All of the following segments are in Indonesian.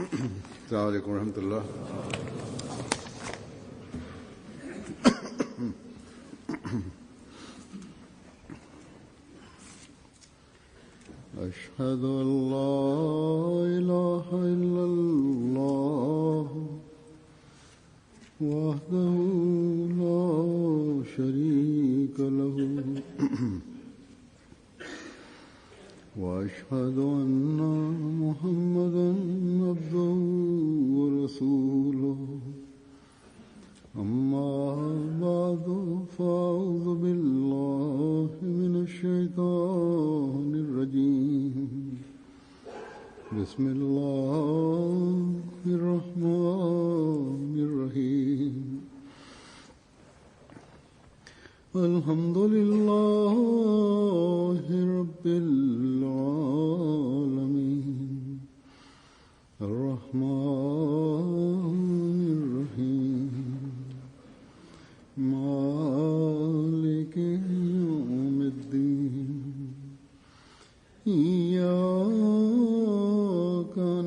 السلام عليكم ورحمة الله. أشهد أن لا إله إلا الله وحده لا شريك له وأشهد أن محمدًا عبده ورسوله أما بعد فأعوذ بالله من الشيطان الرجيم بسم الله الرحمن الرحيم الحمد لله رب العالمين الرحمن الرحيم مالك يوم الدين إياك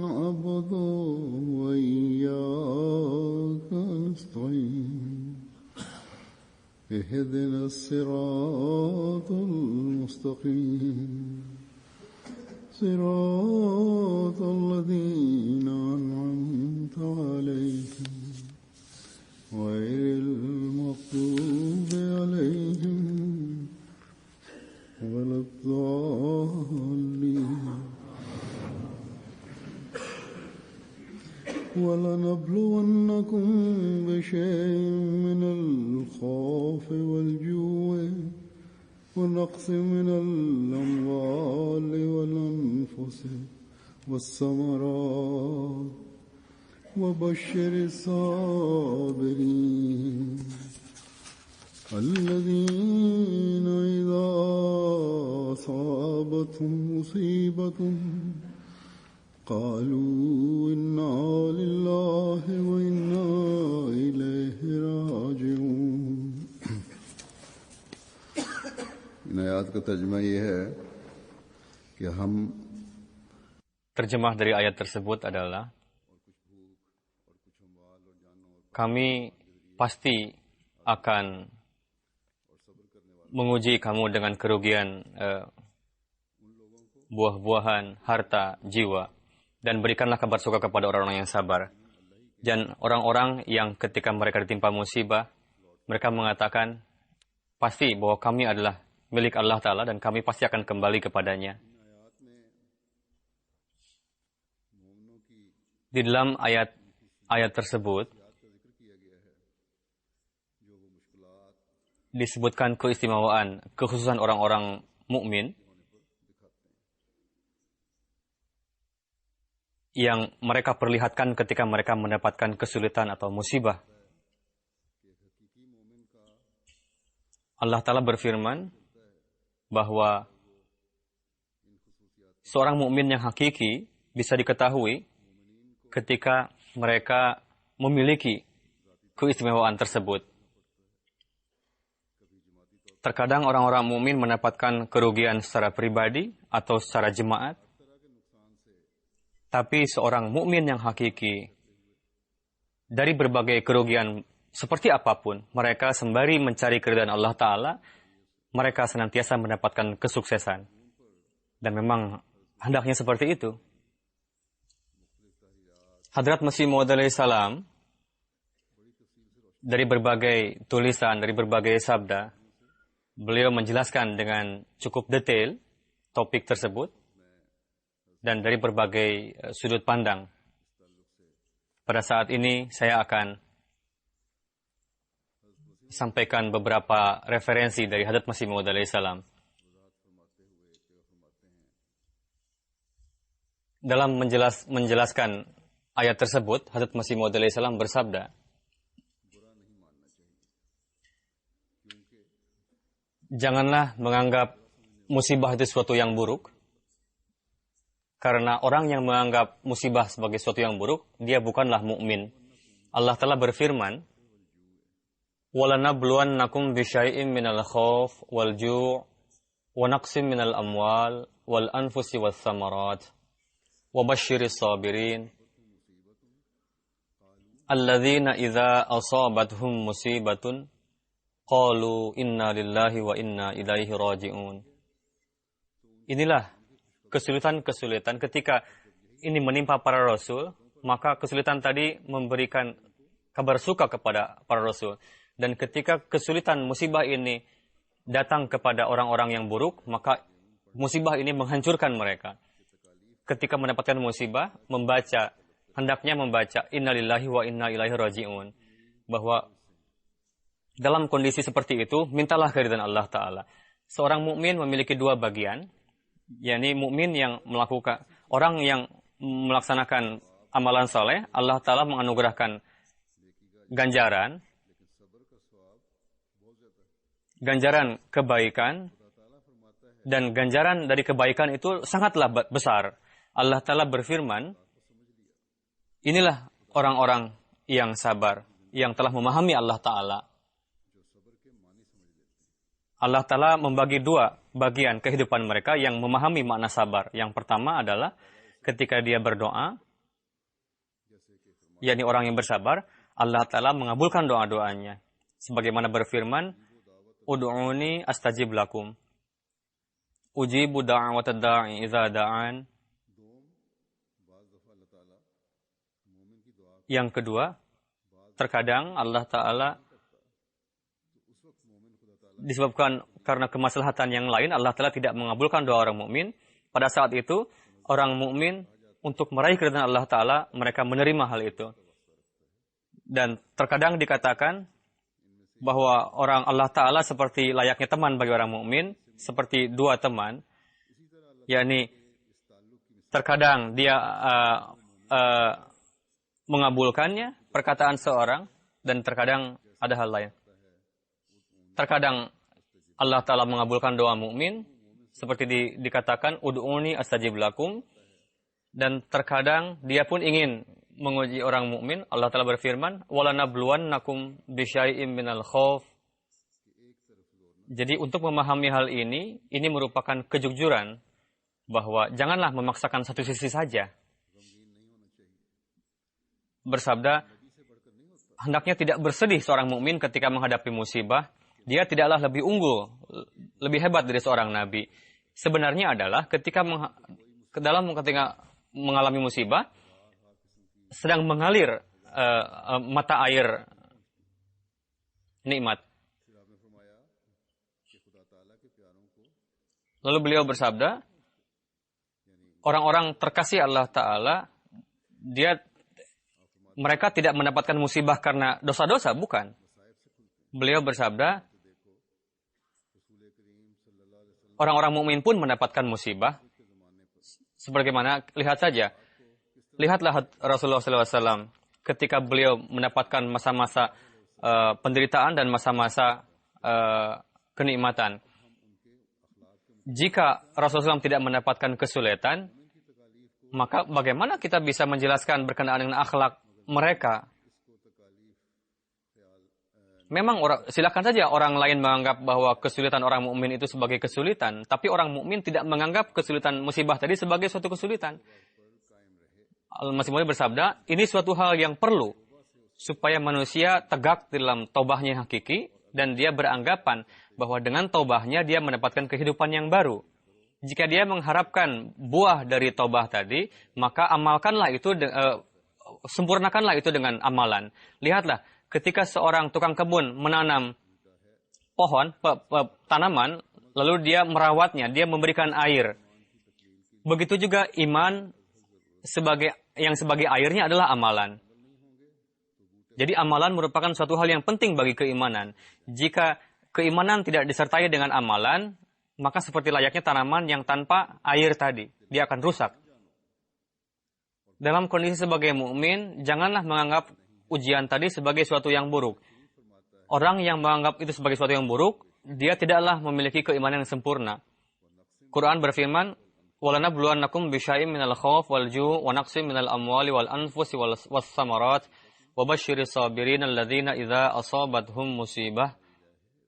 نعبد وإياك نستعين اهدنا الصراط المستقيم صراط الذين أنعمت عليهم غير المغضوب عليهم ولا الضالين ولنبلونكم بشيء من الخوف والجوع ونقص من الأموال والأنفس والثمرات وبشر الصابرين الذين إذا أصابتهم مصيبة قالوا إنا لله وإنا إليه راجعون. इन आयत का तर्जुमा ये है कि हम Terjemah dari ayat tersebut adalah kami pasti akan menguji kamu dengan kerugian buah-buahan, harta, jiwa, dan berikanlah kabar suka kepada orang-orang yang sabar. Dan orang-orang yang ketika mereka ditimpa musibah, mereka mengatakan pasti bahwa kami adalah milik Allah Ta'ala dan kami pasti akan kembali kepadanya. Di dalam ayat tersebut disebutkan keistimewaan, kekhususan orang-orang mukmin yang mereka perlihatkan ketika mereka mendapatkan kesulitan atau musibah. Allah Ta'ala berfirman bahwa seorang mukmin yang hakiki bisa diketahui ketika mereka memiliki keistimewaan tersebut. Terkadang orang-orang mukmin mendapatkan kerugian secara pribadi atau secara jemaat. Tapi seorang mukmin yang hakiki dari berbagai kerugian seperti apapun, mereka sembari mencari keridhaan Allah Ta'ala, mereka senantiasa mendapatkan kesuksesan. Dan memang hendaknya seperti itu. Hadrat Masih Maud alaihissalam dari berbagai tulisan, dari berbagai sabda, beliau menjelaskan dengan cukup detail topik tersebut dan dari berbagai sudut pandang. Pada saat ini saya akan sampaikan beberapa referensi dari Hadrat Masih Maud alaihissalam. Dalam menjelaskan ayat tersebut, Hadrat Masih Maud alaihissalam bersabda, janganlah menganggap musibah itu sesuatu yang buruk, karena orang yang menganggap musibah sebagai sesuatu yang buruk, dia bukanlah mukmin. Allah Ta'ala berfirman, وَلَنَبْلُوَنَّكُمْ بِشَيْءٍ مِنَ الْخَوْفِ وَالْجُوعِ وَنَقْصٍ مِنَ الْأَمْوَالِ وَالْأَنْفُسِ وَالثَّمَرَاتِ وَبَشِّرِ الصَّابِرِينَ alladzina idza asabathum musibatun qalu inna lillahi wa inna ilaihi raji'un. Inilah kesulitan-kesulitan ketika ini menimpa para rasul, maka kesulitan tadi memberikan kabar suka kepada para rasul. Dan ketika kesulitan musibah ini datang kepada orang-orang yang buruk, maka musibah ini menghancurkan mereka. Ketika mendapatkan musibah, hendaknya membaca innalillahi wa inna ilaihi raji'un. Bahwa dalam kondisi seperti itu, mintalah keridhaan Allah Ta'ala. Seorang mukmin memiliki dua bagian, yakni mukmin yang melakukan, orang yang melaksanakan amalan saleh, Allah Ta'ala menganugerahkan ganjaran kebaikan, dan ganjaran dari kebaikan itu sangatlah besar. Allah Ta'ala berfirman, inilah orang-orang yang sabar, yang telah memahami Allah Ta'ala. Allah Ta'ala membagi dua bagian kehidupan mereka yang memahami makna sabar. Yang pertama adalah ketika dia berdoa, yakni orang yang bersabar, Allah Ta'ala mengabulkan doa-doanya. Sebagaimana berfirman, Ud'uni astajib lakum. Ujibu da'watad da'i idza da'an. Yang kedua, terkadang Allah Ta'ala disebabkan karena kemaslahatan yang lain, Allah Ta'ala tidak mengabulkan doa orang mukmin. Pada saat itu, orang mukmin untuk meraih keridhaan Allah Ta'ala, mereka menerima hal itu. Dan terkadang dikatakan bahwa orang Allah Ta'ala seperti layaknya teman bagi orang mukmin, seperti dua teman, yakni terkadang dia mengabulkannya perkataan seorang, dan terkadang ada hal lain. Terkadang Allah Ta'ala mengabulkan doa mukmin, seperti dikatakan ud'uni astajib lakum, dan terkadang dia pun ingin menguji orang mukmin. Allah Ta'ala berfirman, walanabluwannakum bisyai'im minal khauf. Jadi untuk memahami hal ini merupakan kejujuran bahwa janganlah memaksakan satu sisi saja. Bersabda, hendaknya tidak bersedih seorang mukmin ketika menghadapi musibah. Dia tidaklah lebih unggul, lebih hebat dari seorang nabi. Sebenarnya adalah ketika mengalami musibah, sedang mengalir mata air nikmat. Lalu beliau bersabda, orang-orang terkasih Allah Ta'ala, mereka tidak mendapatkan musibah karena dosa-dosa, bukan. Beliau bersabda, orang-orang mukmin pun mendapatkan musibah. Sebagaimana, lihatlah Rasulullah SAW ketika beliau mendapatkan masa-masa penderitaan dan masa-masa kenikmatan. Jika Rasulullah SAW tidak mendapatkan kesulitan, maka bagaimana kita bisa menjelaskan berkenaan dengan akhlak mereka? Memang silakan saja orang lain menganggap bahwa kesulitan orang mukmin itu sebagai kesulitan, tapi orang mukmin tidak menganggap kesulitan musibah tadi sebagai suatu kesulitan. Al-Masih Maud bersabda, ini suatu hal yang perlu supaya manusia tegak dalam taubahnya yang hakiki, dan dia beranggapan bahwa dengan taubahnya dia mendapatkan kehidupan yang baru. Jika dia mengharapkan buah dari taubah tadi, maka amalkanlah itu, sempurnakanlah itu dengan amalan. Lihatlah, ketika seorang tukang kebun menanam pohon, tanaman, lalu dia merawatnya, dia memberikan air. Begitu juga iman sebagai airnya adalah amalan. Jadi amalan merupakan suatu hal yang penting bagi keimanan. Jika keimanan tidak disertai dengan amalan, maka seperti layaknya tanaman yang tanpa air tadi, dia akan rusak. Dalam kondisi sebagai mukmin, janganlah menganggap ujian tadi sebagai suatu yang buruk. Orang yang menganggap itu sebagai suatu yang buruk, dia tidaklah memiliki keimanan yang sempurna. Quran berfirman, وَلَنَبْلُوَنَّكُمْ بِشَيْءٍ مِنَ الْخَوْفِ وَالْجُوعِ وَنَقْصٍ مِنَ الْأَمْوَالِ وَالْأَنْفُسِ وَالثَّمَرَاتِ وَبَشِّرِ الصَّابِرِينَ الَّذِينَ إِذَا أَصَابَتْهُمْ مُصِيبَةٌ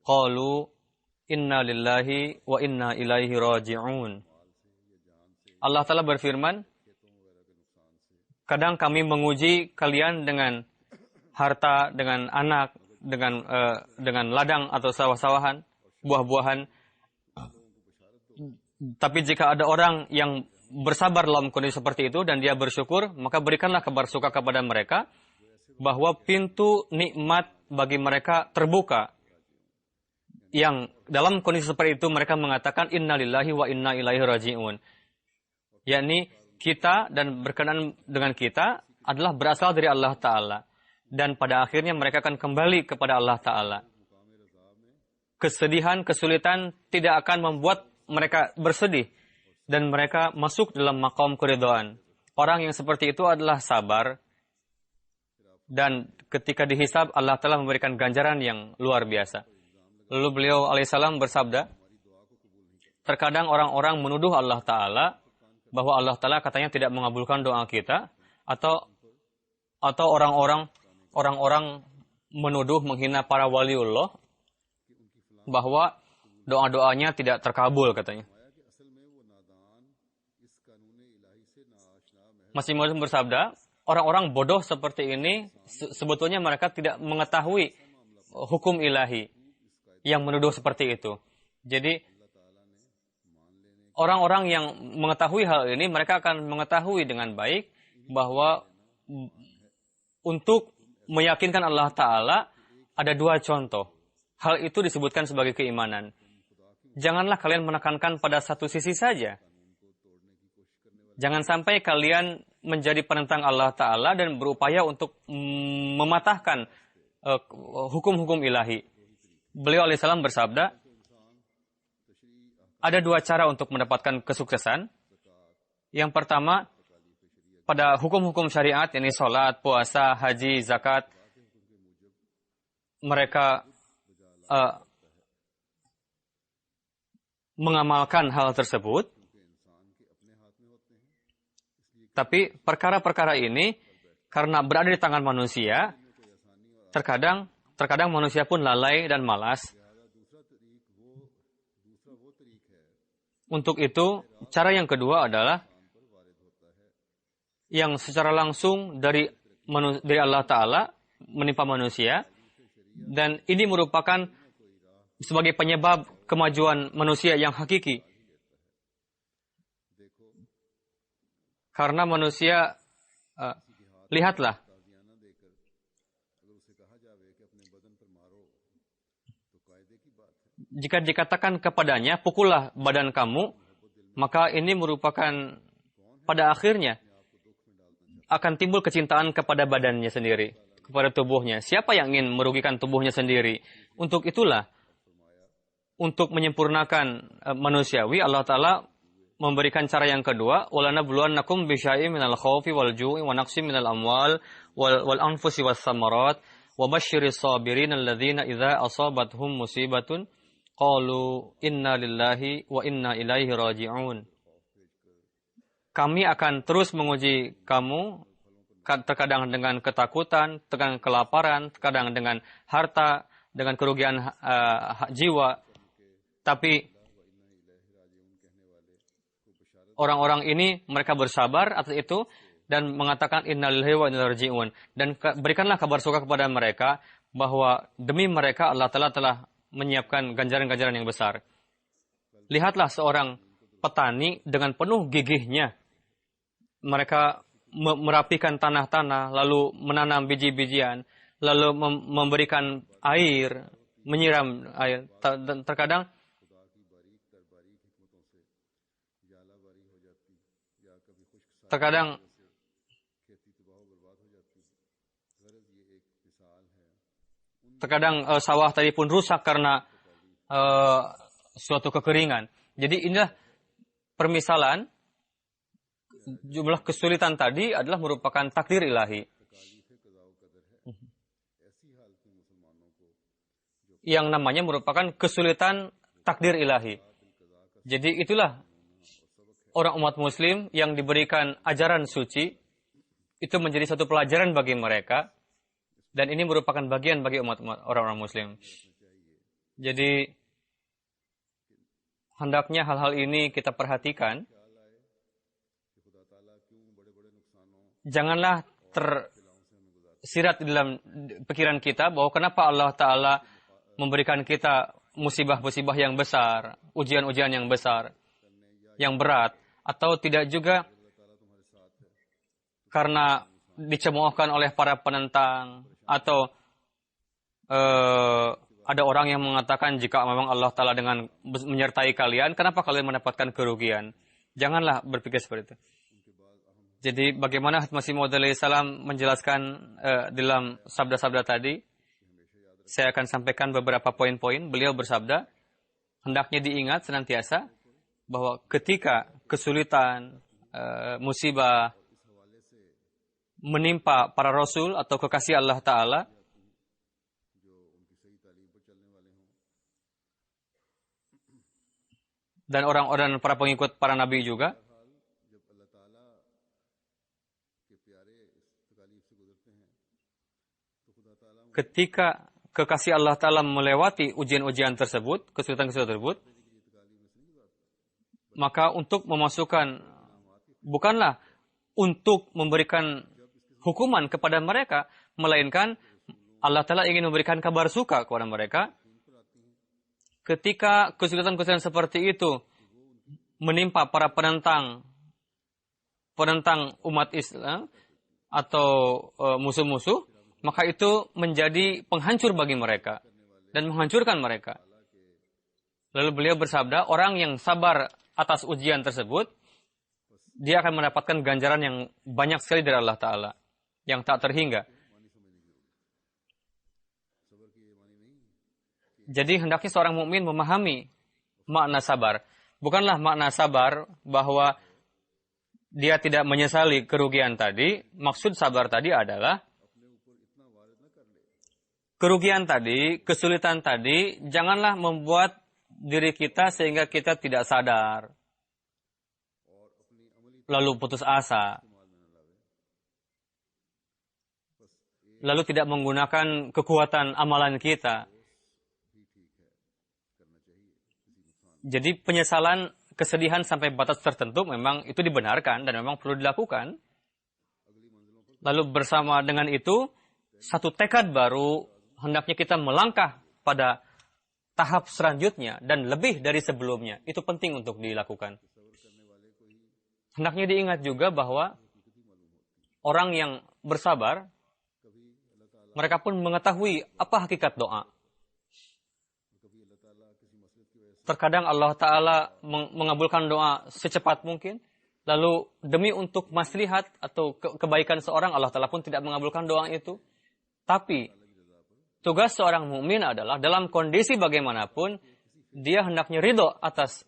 قَالُوا إِنَّا لِلَّهِ وَإِنَّا إِلَيْهِ رَاجِعُونَ. Allah Ta'ala berfirman, kadang kami menguji kalian dengan harta, dengan anak, dengan ladang atau sawah-sawahan, buah-buahan. Tapi jika ada orang yang bersabar dalam kondisi seperti itu dan dia bersyukur, maka berikanlah kabar suka kepada mereka bahwa pintu nikmat bagi mereka terbuka. Yang dalam kondisi seperti itu mereka mengatakan innalillahi wa inna ilaihi raji'un. Yakni kita dan berkenaan dengan kita adalah berasal dari Allah Ta'ala. Dan pada akhirnya mereka akan kembali kepada Allah Ta'ala. Kesedihan, kesulitan tidak akan membuat mereka bersedih. Dan mereka masuk dalam maqam keridhaan. Orang yang seperti itu adalah sabar. Dan ketika dihisab, Allah Ta'ala memberikan ganjaran yang luar biasa. Lalu beliau alaihissalam bersabda, terkadang orang-orang menuduh Allah Ta'ala bahwa Allah Ta'ala katanya tidak mengabulkan doa kita, atau orang-orang menuduh menghina para waliullah bahwa doa-doanya tidak terkabul katanya. Masih Maud bersabda, orang-orang bodoh seperti ini sebetulnya mereka tidak mengetahui hukum ilahi yang menuduh seperti itu. Jadi orang-orang yang mengetahui hal ini mereka akan mengetahui dengan baik bahwa untuk meyakinkan Allah Ta'ala ada dua contoh. Hal itu disebutkan sebagai keimanan. Janganlah kalian menekankan pada satu sisi saja. Jangan sampai kalian menjadi penentang Allah Ta'ala dan berupaya untuk mematahkan hukum-hukum ilahi. Beliau alaihissalam bersabda, ada dua cara untuk mendapatkan kesuksesan. Yang pertama, pada hukum-hukum syariat, yakni sholat, puasa, haji, zakat, mereka mengamalkan hal tersebut. Tapi perkara-perkara ini, karena berada di tangan manusia, terkadang manusia pun lalai dan malas. Untuk itu, cara yang kedua adalah yang secara langsung dari Allah Ta'ala menimpa manusia. Dan ini merupakan sebagai penyebab kemajuan manusia yang hakiki. Karena manusia, lihatlah, jika dikatakan kepadanya, pukullah badan kamu, maka ini merupakan pada akhirnya akan timbul kecintaan kepada badannya sendiri, kepada tubuhnya. Siapa yang ingin merugikan tubuhnya sendiri? Untuk itulah, untuk menyempurnakan manusiawi, Allah Ta'ala memberikan cara yang kedua, وَلَنَبْلُوَنَّكُمْ بِشَيْءٍ مِنَ الْخَوْفِ وَالْجُوعِ وَنَقْصٍ مِنَ الْأَمْوَالِ وَالْأَنْفُسِ وَالثَّمَرَاتِ وَبَشِّرِ الصَّابِرِينَ الَّذِينَ إِذَا أَصَابَتْهُمْ مُصِيبَةٌ قَالُوا إِنَّا لِلَّهِ وَإِنَّا إِلَيْهِ رَاجِعُونَ. Kami akan terus menguji kamu, terkadang dengan ketakutan, terkadang kelaparan, terkadang dengan harta, dengan kerugian jiwa. Tapi orang-orang ini mereka bersabar atas itu dan mengatakan innalillahi wa inna ilaihi raji'un. Dan berikanlah kabar suka kepada mereka bahwa demi mereka Allah Ta'ala telah menyiapkan ganjaran-ganjaran yang besar. Lihatlah seorang petani dengan penuh gigihnya. Mereka merapikan tanah-tanah, lalu menanam biji-bijian, lalu memberikan air, menyiram air. Terkadang sawah tadi pun rusak karena suatu kekeringan. Jadi inilah permisalan jumlah kesulitan tadi adalah merupakan takdir ilahi. Yang namanya merupakan kesulitan takdir ilahi. Jadi itulah orang umat muslim yang diberikan ajaran suci, itu menjadi satu pelajaran bagi mereka, dan ini merupakan bagian bagi orang-orang muslim. Jadi hendaknya hal-hal ini kita perhatikan. Janganlah tersirat di dalam pikiran kita bahwa kenapa Allah Ta'ala memberikan kita musibah-musibah yang besar, ujian-ujian yang besar, yang berat, atau tidak juga karena dicemoohkan oleh para penentang, atau ada orang yang mengatakan jika memang Allah Ta'ala dengan menyertai kalian, kenapa kalian mendapatkan kerugian? Janganlah berpikir seperti itu. Jadi bagaimana Masih Maud alaihissalam menjelaskan dalam sabda-sabda tadi, saya akan sampaikan beberapa poin-poin. Beliau bersabda, hendaknya diingat senantiasa bahwa ketika kesulitan, musibah menimpa para rasul atau kekasih Allah Ta'ala, dan orang-orang para pengikut para nabi juga, ketika kekasih Allah Ta'ala melewati ujian-ujian tersebut, kesulitan-kesulitan tersebut, maka untuk memasukkan, bukanlah untuk memberikan hukuman kepada mereka, melainkan Allah Ta'ala ingin memberikan kabar suka kepada mereka. Ketika kesulitan-kesulitan seperti itu menimpa para penentang umat Islam atau musuh-musuh, maka itu menjadi penghancur bagi mereka dan menghancurkan mereka. Lalu beliau bersabda, orang yang sabar atas ujian tersebut, dia akan mendapatkan ganjaran yang banyak sekali dari Allah Ta'ala, yang tak terhingga. Jadi hendaknya seorang mukmin memahami makna sabar. Bukanlah makna sabar bahwa dia tidak menyesali kerugian tadi. Maksud sabar tadi adalah kerugian tadi, kesulitan tadi, janganlah membuat diri kita sehingga kita tidak sadar, lalu putus asa, lalu tidak menggunakan kekuatan amalan kita. Jadi penyesalan, kesedihan sampai batas tertentu memang itu dibenarkan dan memang perlu dilakukan. Lalu bersama dengan itu, satu tekad baru, hendaknya kita melangkah pada tahap selanjutnya dan lebih dari sebelumnya. Itu penting untuk dilakukan. Hendaknya diingat juga bahwa orang yang bersabar, mereka pun mengetahui apa hakikat doa. Terkadang Allah Ta'ala mengabulkan doa secepat mungkin. Lalu demi untuk maslahat atau kebaikan seorang, Allah Ta'ala pun tidak mengabulkan doa itu. Tapi tugas seorang mukmin adalah dalam kondisi bagaimanapun, dia hendaknya ridho atas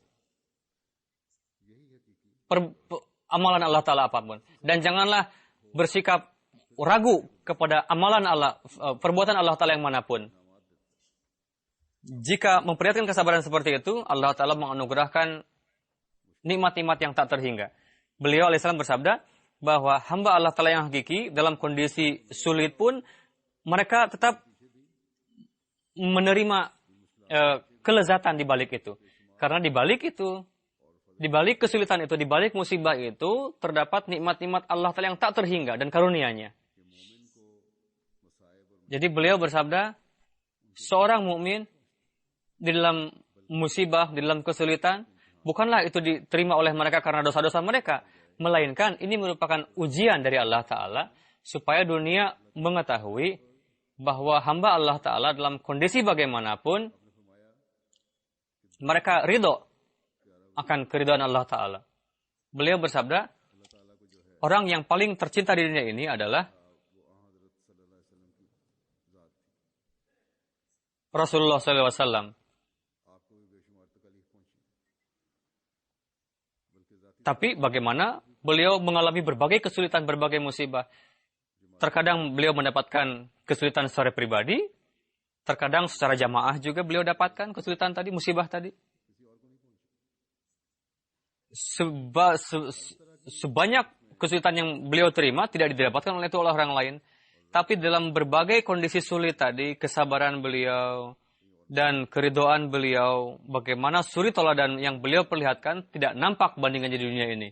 amalan Allah Ta'ala apapun. Dan janganlah bersikap ragu kepada amalan Allah, perbuatan Allah Ta'ala yang manapun. Jika memperlihatkan kesabaran seperti itu, Allah Ta'ala menganugerahkan nikmat-nikmat yang tak terhingga. Beliau alaihissalam bersabda bahwa hamba Allah Ta'ala yang hakiki dalam kondisi sulit pun mereka tetap menerima kelezatan di balik itu. Karena di balik itu, di balik kesulitan itu, di balik musibah itu terdapat nikmat-nikmat Allah Ta'ala yang tak terhingga dan karunia-Nya. Jadi beliau bersabda, seorang mukmin di dalam musibah, di dalam kesulitan, bukanlah itu diterima oleh mereka karena dosa-dosa mereka, melainkan ini merupakan ujian dari Allah Ta'ala supaya dunia mengetahui bahwa hamba Allah Ta'ala dalam kondisi bagaimanapun mereka ridho akan keridhaan Allah Ta'ala. Beliau bersabda, orang yang paling tercinta di dunia ini adalah Rasulullah SAW. Tapi bagaimana beliau mengalami berbagai kesulitan, berbagai musibah. Terkadang beliau mendapatkan kesulitan secara pribadi, terkadang secara jamaah juga beliau dapatkan kesulitan tadi, musibah tadi. Sebanyak kesulitan yang beliau terima tidak didapatkan oleh orang lain. Tapi dalam berbagai kondisi sulit tadi, kesabaran beliau dan keridhaan beliau, bagaimana suri teladan yang beliau perlihatkan tidak nampak bandingannya di dunia ini.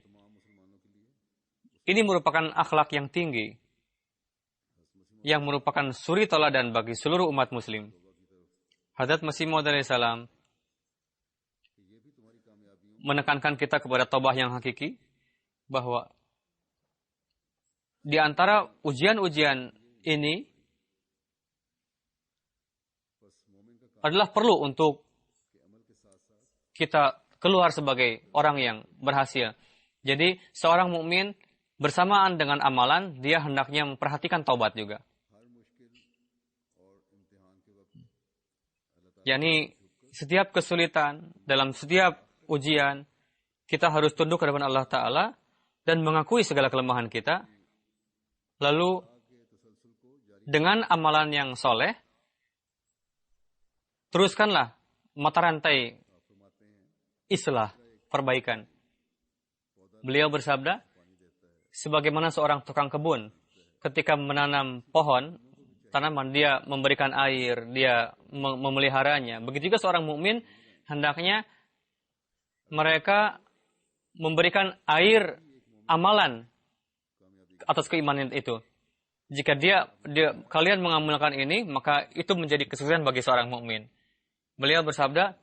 Ini merupakan akhlak yang tinggi yang merupakan suri teladan bagi seluruh umat muslim. Hadrat Masih Maud alaihissalam menekankan kita kepada taubah yang hakiki, bahwa di antara ujian-ujian ini adalah perlu untuk kita keluar sebagai orang yang berhasil. Jadi seorang mukmin bersamaan dengan amalan, dia hendaknya memperhatikan taubat juga. yakni setiap kesulitan, dalam setiap ujian, kita harus tunduk ke hadapan Allah Ta'ala dan mengakui segala kelemahan kita. Lalu, dengan amalan yang soleh, teruskanlah mata rantai islah, perbaikan. Beliau bersabda, sebagaimana seorang tukang kebun, ketika menanam pohon, tanaman, dia memberikan air, dia memeliharanya. Begitu juga seorang mukmin hendaknya mereka memberikan air amalan atas keimanan itu. Jika kalian mengamalkan ini, maka itu menjadi kesuksesan bagi seorang mukmin. Beliau bersabda,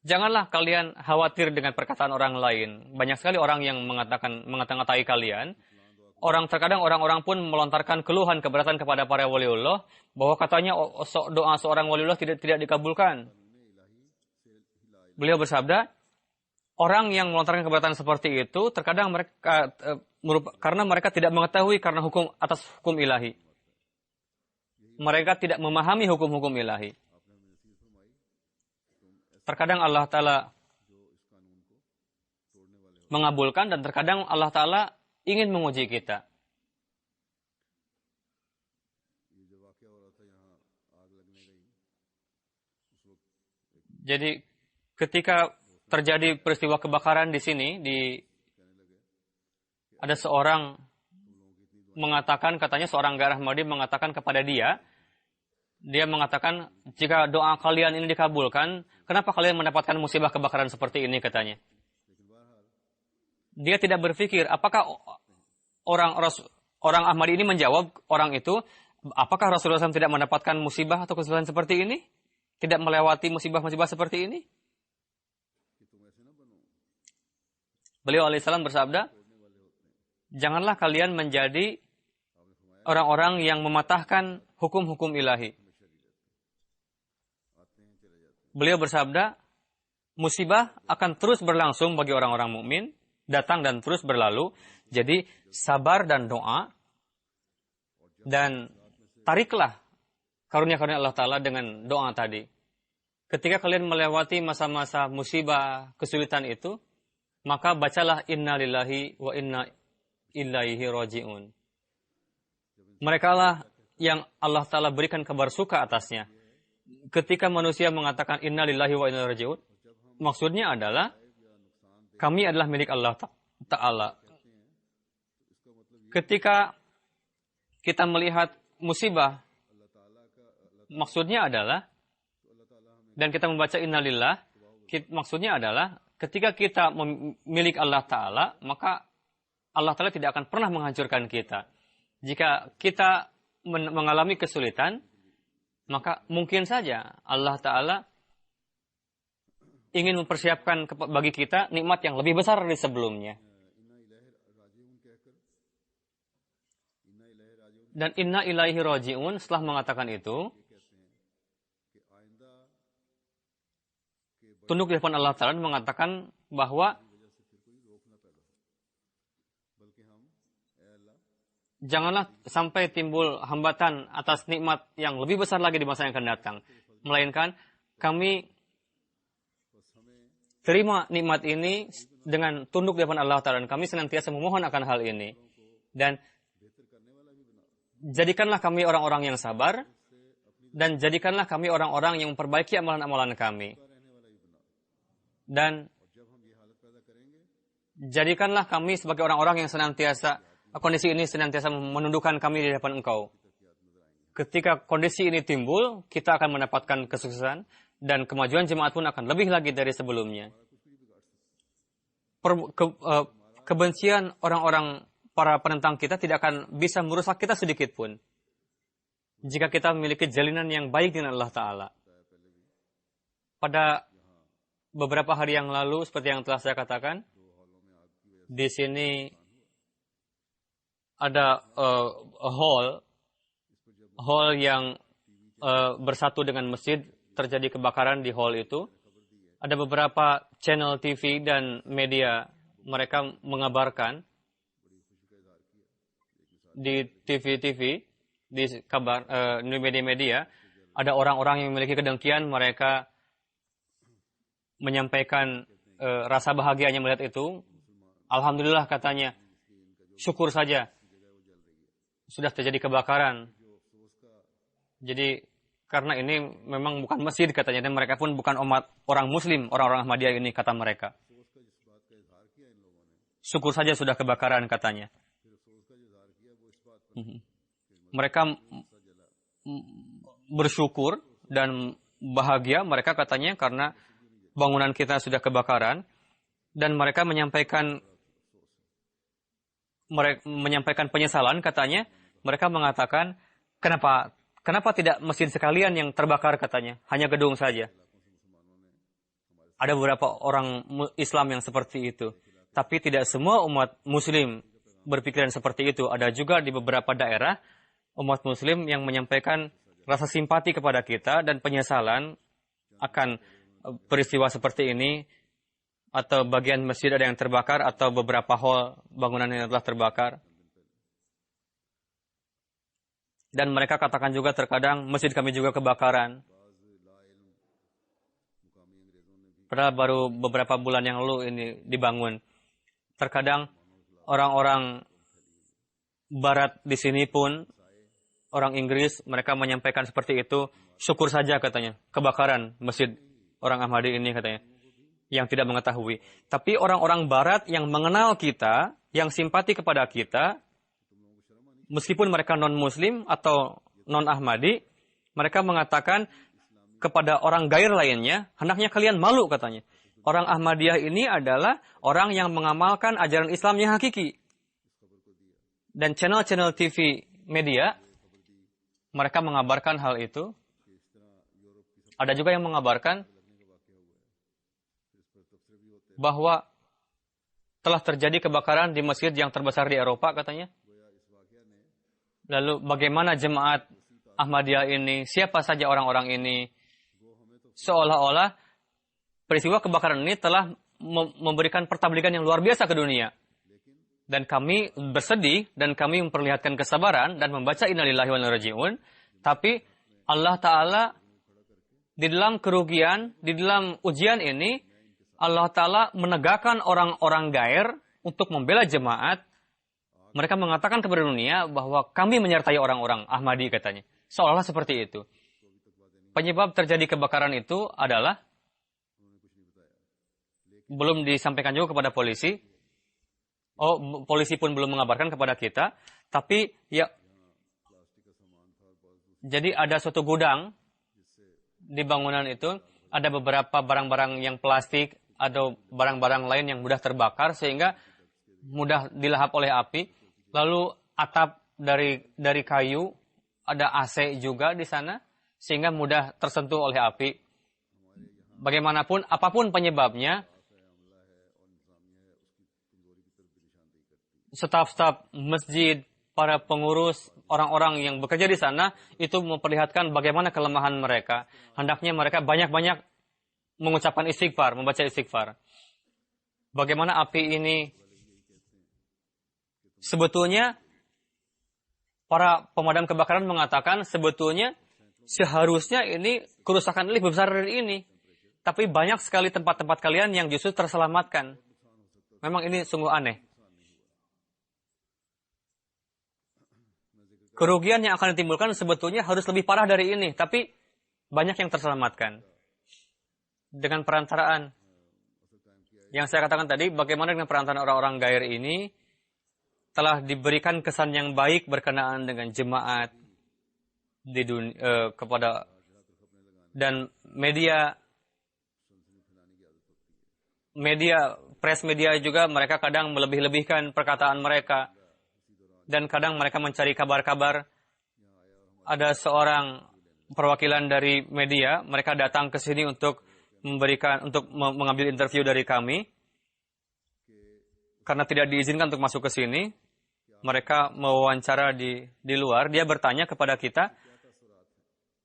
janganlah kalian khawatir dengan perkataan orang lain. Banyak sekali orang yang mengata-ngatai kalian. Terkadang orang-orang pun melontarkan keluhan keberatan kepada para waliullah bahwa katanya doa seorang waliullah tidak dikabulkan. Beliau bersabda, orang yang melontarkan keberatan seperti itu terkadang mereka karena mereka tidak mengetahui karena atas hukum ilahi. Mereka tidak memahami hukum-hukum ilahi. Terkadang Allah Ta'ala mengabulkan dan terkadang Allah Ta'ala ingin menguji kita. Jadi ketika terjadi peristiwa kebakaran di sini, ada seorang mengatakan, katanya seorang Ghair Ahmadi mengatakan kepada dia mengatakan, jika doa kalian ini dikabulkan, kenapa kalian mendapatkan musibah kebakaran seperti ini, katanya. Dia tidak berpikir, apakah orang Ahmadi ini menjawab orang itu, apakah Rasulullah SAW tidak mendapatkan musibah atau kesulitan seperti ini? Tidak melewati musibah-musibah seperti ini? Beliau alaihissalam bersabda, janganlah kalian menjadi orang-orang yang mematahkan hukum-hukum ilahi. Beliau bersabda, musibah akan terus berlangsung bagi orang-orang mukmin, datang dan terus berlalu. Jadi sabar dan doa, dan tariklah karunia-karunia Allah Ta'ala dengan doa tadi. Ketika kalian melewati masa-masa musibah, kesulitan itu, maka bacalah inna lillahi wa inna ilaihi raji'un. Mereka lah yang Allah Ta'ala berikan kabar suka atasnya. Ketika manusia mengatakan inna lillahi wa inna ilaihi raji'un, maksudnya adalah kami adalah milik Allah Ta'ala. Ketika kita melihat musibah, maksudnya adalah, dan kita membaca innalillah, maksudnya adalah, ketika kita milik Allah Ta'ala, maka Allah Ta'ala tidak akan pernah menghancurkan kita. Jika kita mengalami kesulitan, maka mungkin saja Allah Ta'ala ingin mempersiapkan bagi kita nikmat yang lebih besar dari sebelumnya. Dan inna ilaihi raji'un, setelah mengatakan itu, tunduk di depan Allah Ta'ala mengatakan bahwa janganlah sampai timbul hambatan atas nikmat yang lebih besar lagi di masa yang akan datang. Melainkan kami terima nikmat ini dengan tunduk di depan Allah Ta'ala. Dan kami senantiasa memohon akan hal ini. Dan jadikanlah kami orang-orang yang sabar. Dan jadikanlah kami orang-orang yang memperbaiki amalan-amalan kami. Dan jadikanlah kami sebagai orang-orang yang senantiasa, kondisi ini senantiasa menundukkan kami di hadapan Engkau. Ketika kondisi ini timbul, kita akan mendapatkan kesuksesan dan kemajuan jemaat pun akan lebih lagi dari sebelumnya. Kebencian orang-orang para penentang kita tidak akan bisa merusak kita sedikit pun. jika kita memiliki jalinan yang baik dengan Allah Ta'ala. Pada beberapa hari yang lalu, seperti yang telah saya katakan, di sini ada hall yang bersatu dengan masjid, terjadi kebakaran di hall itu. Ada beberapa channel TV dan media, mereka mengabarkan di TV, di kabar media-media, ada orang-orang yang memiliki kedengkian, mereka menyampaikan rasa bahagianya melihat itu. Alhamdulillah katanya, syukur saja sudah terjadi kebakaran. Jadi karena ini memang bukan masjid katanya, dan mereka pun bukan orang Muslim, orang-orang Ahmadiyah ini, kata mereka. Syukur saja sudah kebakaran katanya. Mereka bersyukur dan bahagia mereka katanya karena bangunan kita sudah kebakaran, dan mereka menyampaikan penyesalan katanya. Mereka mengatakan, kenapa tidak masjid sekalian yang terbakar katanya, hanya gedung saja. Ada beberapa orang Islam yang seperti itu, tapi tidak semua umat Muslim berpikiran seperti itu. Ada juga di beberapa daerah umat Muslim yang menyampaikan rasa simpati kepada kita dan penyesalan akan peristiwa seperti ini, atau bagian masjid ada yang terbakar, atau beberapa hall bangunan yang telah terbakar. Dan mereka katakan juga terkadang masjid kami juga kebakaran. Padahal baru beberapa bulan yang lalu ini dibangun. Terkadang orang-orang Barat di sini pun, orang Inggris, mereka menyampaikan seperti itu. Syukur saja katanya, kebakaran masjid orang Ahmadi ini katanya, yang tidak mengetahui. Tapi orang-orang Barat yang mengenal kita, yang simpati kepada kita, meskipun mereka non-Muslim atau non-Ahmadi, mereka mengatakan kepada orang gair lainnya, hendaknya kalian malu katanya. Orang Ahmadiyah ini adalah orang yang mengamalkan ajaran Islam yang hakiki. Dan channel-channel TV media, mereka mengabarkan hal itu. Ada juga yang mengabarkan bahwa telah terjadi kebakaran di masjid yang terbesar di Eropa katanya. Lalu bagaimana jemaat Ahmadiyah ini, siapa saja orang-orang ini, seolah-olah peristiwa kebakaran ini telah memberikan pertabligan yang luar biasa ke dunia. Dan kami bersedih, dan kami memperlihatkan kesabaran, dan membaca innalillahi wa inna ilaihi raji'un. Tapi Allah Ta'ala di dalam kerugian, di dalam ujian ini, Allah Ta'ala menegakkan orang-orang gair untuk membela jemaat. Mereka mengatakan kepada dunia bahwa kami menyertai orang-orang Ahmadi katanya. Seolah-olah seperti itu. Penyebab terjadi kebakaran itu adalah, belum disampaikan juga kepada polisi. Polisi pun belum mengabarkan kepada kita. Tapi ya, jadi ada suatu gudang di bangunan itu. Ada beberapa barang-barang yang plastik, atau barang-barang lain yang mudah terbakar, sehingga mudah dilahap oleh api. Lalu atap dari kayu, ada AC juga di sana, sehingga mudah tersentuh oleh api. Bagaimanapun, apapun penyebabnya, staf-staf masjid, para pengurus, orang-orang yang bekerja di sana, itu memperlihatkan bagaimana kelemahan mereka. Hendaknya mereka banyak-banyak mengucapkan istighfar, membaca istighfar. Bagaimana api ini, sebetulnya para pemadam kebakaran mengatakan sebetulnya seharusnya ini kerusakan lebih besar dari ini. Tapi banyak sekali tempat-tempat kalian yang justru terselamatkan. Memang ini sungguh aneh. Kerugian yang akan ditimbulkan sebetulnya harus lebih parah dari ini, tapi banyak yang terselamatkan. Dengan perantaraan yang saya katakan tadi, bagaimana dengan perantaraan orang-orang gair ini telah diberikan kesan yang baik berkenaan dengan jemaat di dunia, kepada, dan media press media juga, mereka kadang melebih-lebihkan perkataan mereka. Dan kadang mereka mencari kabar-kabar ada seorang perwakilan dari media, mereka datang ke sini untuk mengambil interview dari kami. Karena tidak diizinkan untuk masuk ke sini, mereka mewawancara di luar. Dia bertanya kepada kita,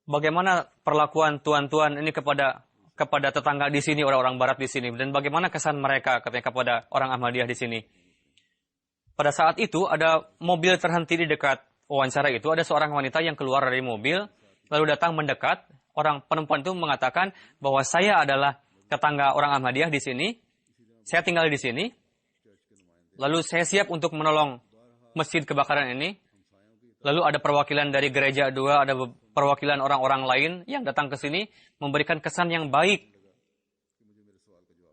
bagaimana perlakuan tuan-tuan ini kepada tetangga di sini, orang-orang Barat di sini, dan bagaimana kesan mereka katanya kepada orang Ahmadiyah di sini. Pada saat itu ada mobil terhenti di dekat wawancara itu, ada seorang wanita yang keluar dari mobil, lalu datang mendekat. Orang perempuan itu mengatakan bahwa saya adalah tetangga orang Ahmadiyah di sini, saya tinggal di sini, lalu saya siap untuk menolong masjid kebakaran ini. Lalu ada perwakilan dari gereja 2, ada perwakilan orang-orang lain yang datang ke sini memberikan kesan yang baik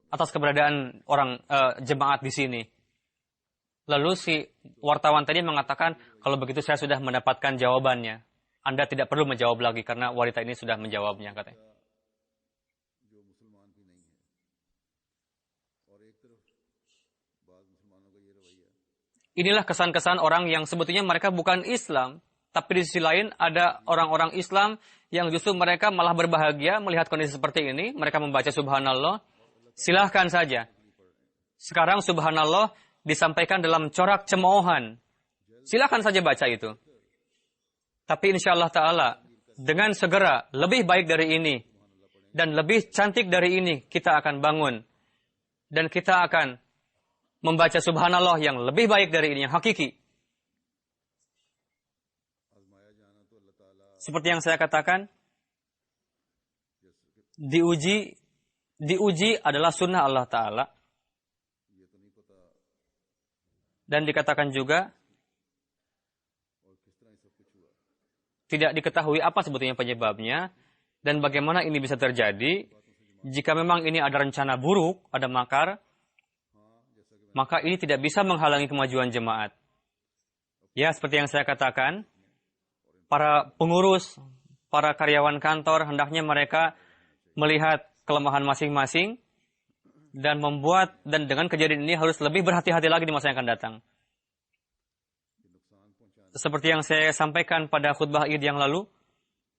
atas keberadaan orang jemaat di sini. Lalu si wartawan tadi mengatakan, kalau begitu saya sudah mendapatkan jawabannya. Anda tidak perlu menjawab lagi karena wanita ini sudah menjawabnya, katanya. Inilah kesan-kesan orang yang sebetulnya mereka bukan Islam, tapi di sisi lain ada orang-orang Islam yang justru mereka malah berbahagia melihat kondisi seperti ini. Mereka membaca subhanallah. Silahkan saja. Sekarang subhanallah disampaikan dalam corak cemoohan. Silahkan saja baca itu. Tapi insya Allah Ta'ala, dengan segera lebih baik dari ini, dan lebih cantik dari ini, kita akan bangun. Dan kita akan membaca subhanallah yang lebih baik dari ini, yang hakiki. Seperti yang saya katakan, diuji adalah sunnah Allah Ta'ala. Dan dikatakan juga, tidak diketahui apa sebetulnya penyebabnya, dan bagaimana ini bisa terjadi. Jika memang ini ada rencana buruk, ada makar, maka ini tidak bisa menghalangi kemajuan jemaat. Ya, seperti yang saya katakan, para pengurus, para karyawan kantor, hendaknya mereka melihat kelemahan masing-masing, dan dengan kejadian ini harus lebih berhati-hati lagi di masa yang akan datang. Seperti yang saya sampaikan pada khutbah Id yang lalu,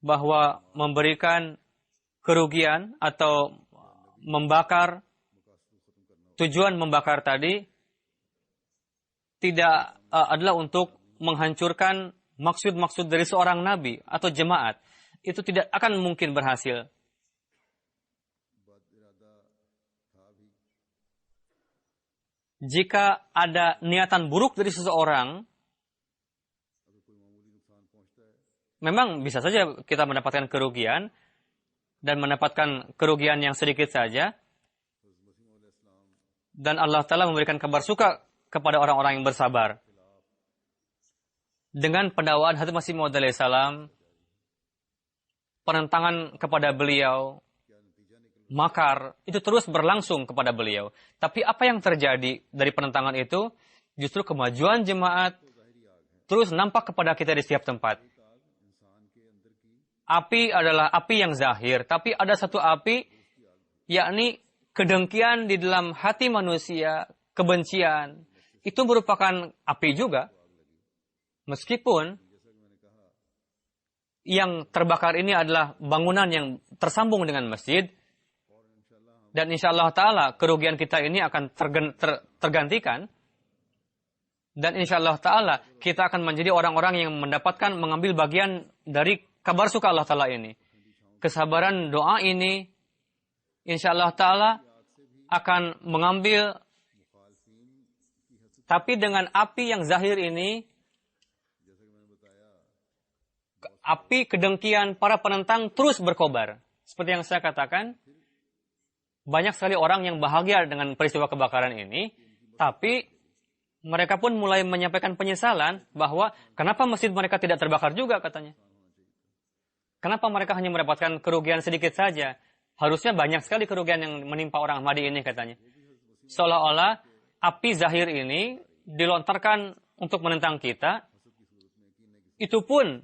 bahwa memberikan kerugian atau membakar, tujuan membakar tadi tidak adalah untuk menghancurkan maksud-maksud dari seorang nabi atau jemaat. Itu tidak akan mungkin berhasil. Jika ada niatan buruk dari seseorang, memang bisa saja kita mendapatkan kerugian, dan mendapatkan kerugian yang sedikit saja. Dan Allah Ta'ala memberikan kabar suka kepada orang-orang yang bersabar. Dengan pendakwaan Hazrat Masih Maud alaihissalam, penentangan kepada beliau, makar, itu terus berlangsung kepada beliau. Tapi apa yang terjadi dari penentangan itu, justru kemajuan jemaat terus nampak kepada kita di setiap tempat. Api adalah api yang zahir, tapi ada satu api, yakni kedengkian di dalam hati manusia, kebencian. Itu merupakan api juga. Meskipun yang terbakar ini adalah bangunan yang tersambung dengan masjid, dan insya Allah Ta'ala kerugian kita ini akan tergantikan, dan insya Allah Ta'ala kita akan menjadi orang-orang yang mengambil bagian dari kabar suka Allah Ta'ala ini. Kesabaran doa ini, insya Allah Ta'ala akan mengambil, tapi dengan api yang zahir ini, api kedengkian para penentang terus berkobar. Seperti yang saya katakan, banyak sekali orang yang bahagia dengan peristiwa kebakaran ini, tapi mereka pun mulai menyampaikan penyesalan bahwa kenapa masjid mereka tidak terbakar juga, katanya. Kenapa mereka hanya mendapatkan kerugian sedikit saja? Harusnya banyak sekali kerugian yang menimpa orang Ahmadi ini, katanya. Seolah-olah api zahir ini dilontarkan untuk menentang kita, itu pun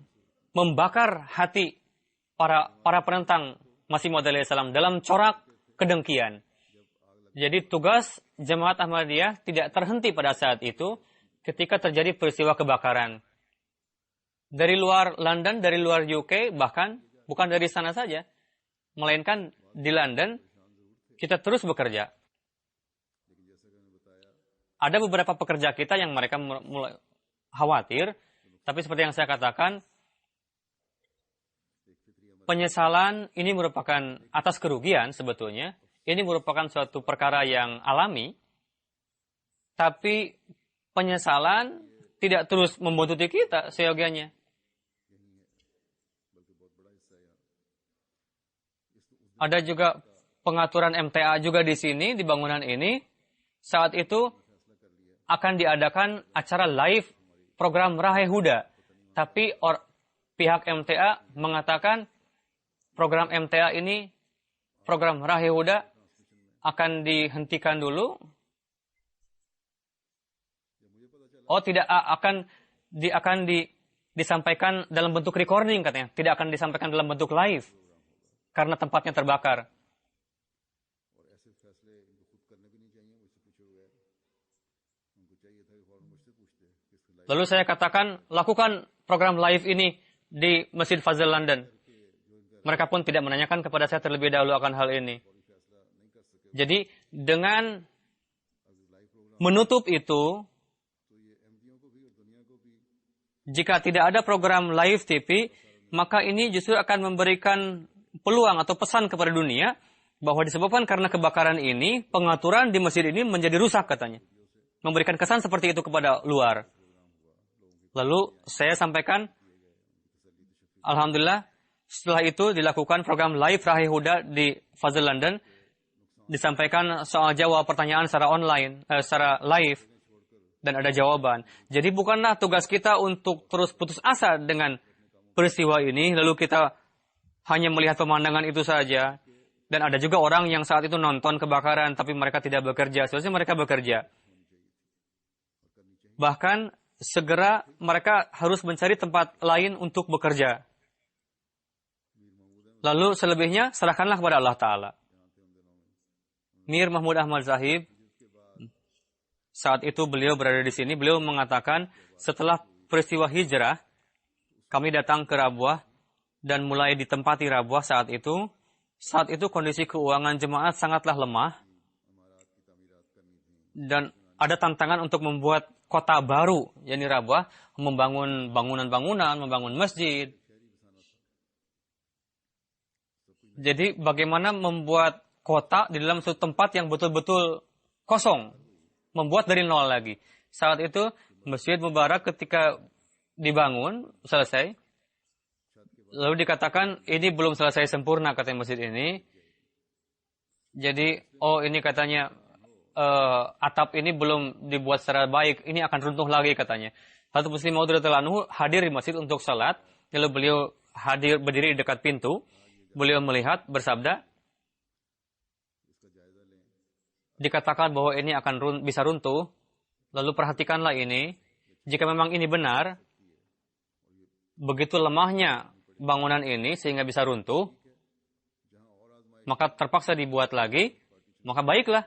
membakar hati para penentang Masih Maud alaihissalam dalam corak kedengkian. Jadi tugas jemaat Ahmadiyah tidak terhenti pada saat itu ketika terjadi peristiwa kebakaran. dari luar London, dari luar UK, bahkan bukan dari sana saja, melainkan di London, kita terus bekerja. Ada beberapa pekerja kita yang mereka mulai khawatir, tapi seperti yang saya katakan, penyesalan ini merupakan atas kerugian sebetulnya. Ini merupakan suatu perkara yang alami, tapi penyesalan tidak terus membuntuti kita seyogianya. Ada juga pengaturan MTA juga di sini, di bangunan ini. Saat itu akan diadakan acara live program Rahe Huda. Tapi pihak MTA mengatakan program MTA ini, program Rahe Huda, akan dihentikan dulu. Oh, tidak, akan disampaikan dalam bentuk recording katanya. Tidak akan disampaikan dalam bentuk live. Karena tempatnya terbakar. Lalu saya katakan, lakukan program live ini di Masjid Fazil London. Mereka pun tidak menanyakan kepada saya terlebih dahulu akan hal ini. Jadi, dengan menutup itu, jika tidak ada program live TV, maka ini justru akan memberikan peluang atau pesan kepada dunia bahwa disebabkan karena kebakaran ini, pengaturan di masjid ini menjadi rusak katanya. Memberikan kesan seperti itu kepada luar. Lalu saya sampaikan, alhamdulillah, setelah itu dilakukan program live Rahe Huda di Fazil London, disampaikan soal jawab pertanyaan secara online, secara live, dan ada jawaban. Jadi bukanlah tugas kita untuk terus putus asa dengan peristiwa ini, lalu kita hanya melihat pemandangan itu saja. Dan ada juga orang yang saat itu nonton kebakaran, tapi mereka tidak bekerja. Seharusnya mereka bekerja. Bahkan segera mereka harus mencari tempat lain untuk bekerja. Lalu selebihnya serahkanlah kepada Allah Ta'ala. Mir Mahmud Ahmad Zahid, saat itu beliau berada di sini, beliau mengatakan, setelah peristiwa hijrah, kami datang ke Rabwah dan mulai ditempati Rabwah saat itu. Saat itu kondisi keuangan jemaat sangatlah lemah dan ada tantangan untuk membuat kota baru, yakni Rabwah, membangun bangunan-bangunan, membangun masjid. Jadi bagaimana membuat kota di dalam suatu tempat yang betul-betul kosong, membuat dari nol lagi. Saat itu Masjid Mubarak ketika dibangun selesai, lalu dikatakan ini belum selesai sempurna katanya masjid ini. Jadi ini katanya atap ini belum dibuat secara baik, ini akan runtuh lagi katanya. Hazrat Muslim Maud radhiyallahu anhu hadir di masjid untuk salat, lalu beliau hadir berdiri di dekat pintu. Beliau melihat, bersabda, dikatakan bahwa ini akan bisa runtuh, lalu perhatikanlah ini, jika memang ini benar, begitu lemahnya bangunan ini sehingga bisa runtuh, maka terpaksa dibuat lagi, maka baiklah.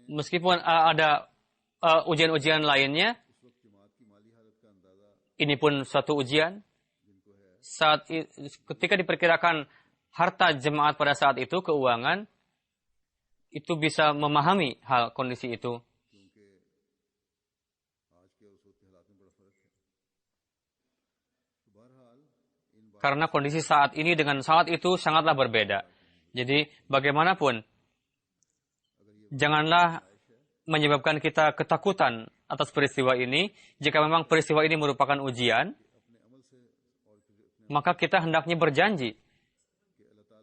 Meskipun ada ujian-ujian lainnya, ini pun suatu ujian. Ketika diperkirakan harta jemaat pada saat itu, keuangan, itu bisa memahami hal kondisi itu. Karena kondisi saat ini dengan saat itu sangatlah berbeda. Jadi bagaimanapun, janganlah menyebabkan kita ketakutan atas peristiwa ini. Jika memang peristiwa ini merupakan ujian, maka kita hendaknya berjanji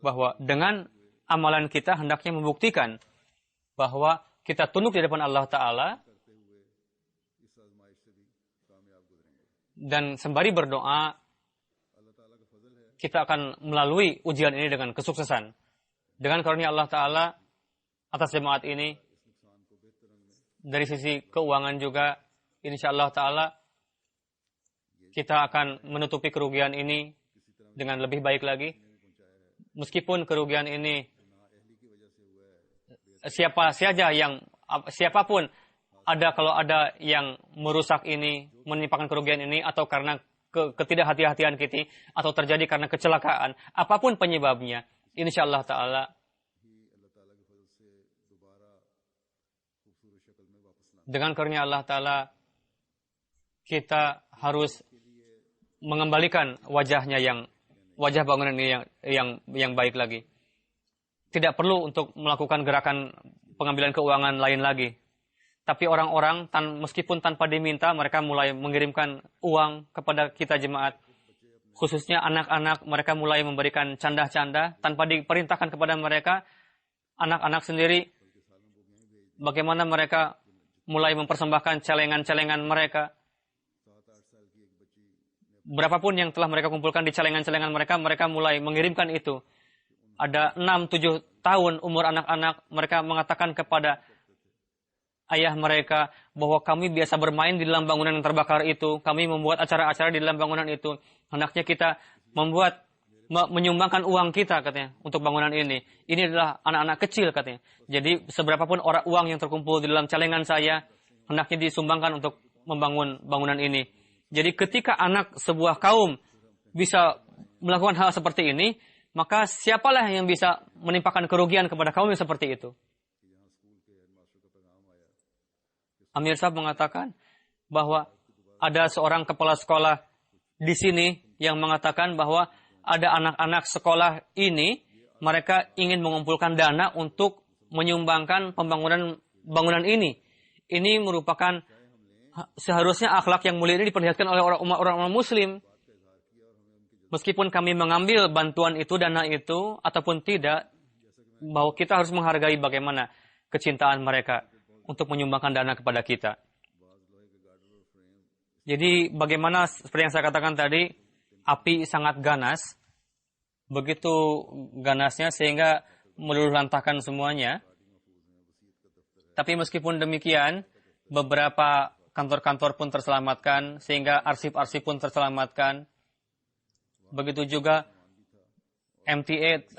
bahwa dengan amalan kita hendaknya membuktikan bahwa kita tunduk di depan Allah Ta'ala dan sembari berdoa, kita akan melalui ujian ini dengan kesuksesan. Dengan karunia Allah Ta'ala atas jemaat ini, dari sisi keuangan juga, insya Allah Ta'ala, kita akan menutupi kerugian ini dengan lebih baik lagi. Meskipun kerugian ini siapapun kalau ada yang merusak ini, menimpakan kerugian ini, atau karena ketidakhati-hatian kita, atau terjadi karena kecelakaan, apapun penyebabnya, insyaallah ta'ala dengan karunia Allah ta'ala kita harus mengembalikan wajah bangunan ini yang baik lagi. Tidak perlu untuk melakukan gerakan pengambilan keuangan lain lagi. Tapi orang-orang meskipun tanpa diminta, mereka mulai mengirimkan uang kepada kita jemaat. Khususnya anak-anak, mereka mulai memberikan canda-canda tanpa diperintahkan kepada mereka. Anak-anak sendiri, bagaimana mereka mulai mempersembahkan celengan-celengan mereka. Berapapun yang telah mereka kumpulkan di celengan-celengan mereka, mereka mulai mengirimkan itu. Ada 6-7 tahun umur anak-anak, mereka mengatakan kepada ayah mereka bahwa kami biasa bermain di dalam bangunan yang terbakar itu, kami membuat acara-acara di dalam bangunan itu. Hendaknya kita menyumbangkan uang kita, katanya, untuk bangunan ini. Ini adalah anak-anak kecil, katanya. Jadi seberapapun uang yang terkumpul di dalam celengan saya, hendaknya disumbangkan untuk membangun bangunan ini. Jadi ketika anak sebuah kaum bisa melakukan hal seperti ini, maka siapalah yang bisa menimpakan kerugian kepada kaum yang seperti itu. Amir Sahab mengatakan bahwa ada seorang kepala sekolah di sini yang mengatakan bahwa ada anak-anak sekolah ini, mereka ingin mengumpulkan dana untuk menyumbangkan pembangunan bangunan ini. Ini merupakan seharusnya akhlak yang mulia ini diperlihatkan oleh orang-orang Muslim. Meskipun kami mengambil bantuan itu, dana itu, ataupun tidak, bahwa kita harus menghargai bagaimana kecintaan mereka untuk menyumbangkan dana kepada kita. Jadi bagaimana seperti yang saya katakan tadi, api sangat ganas, begitu ganasnya sehingga meluluhlantahkan semuanya. Tapi meskipun demikian, beberapa kantor-kantor pun terselamatkan, sehingga arsip-arsip pun terselamatkan. Begitu juga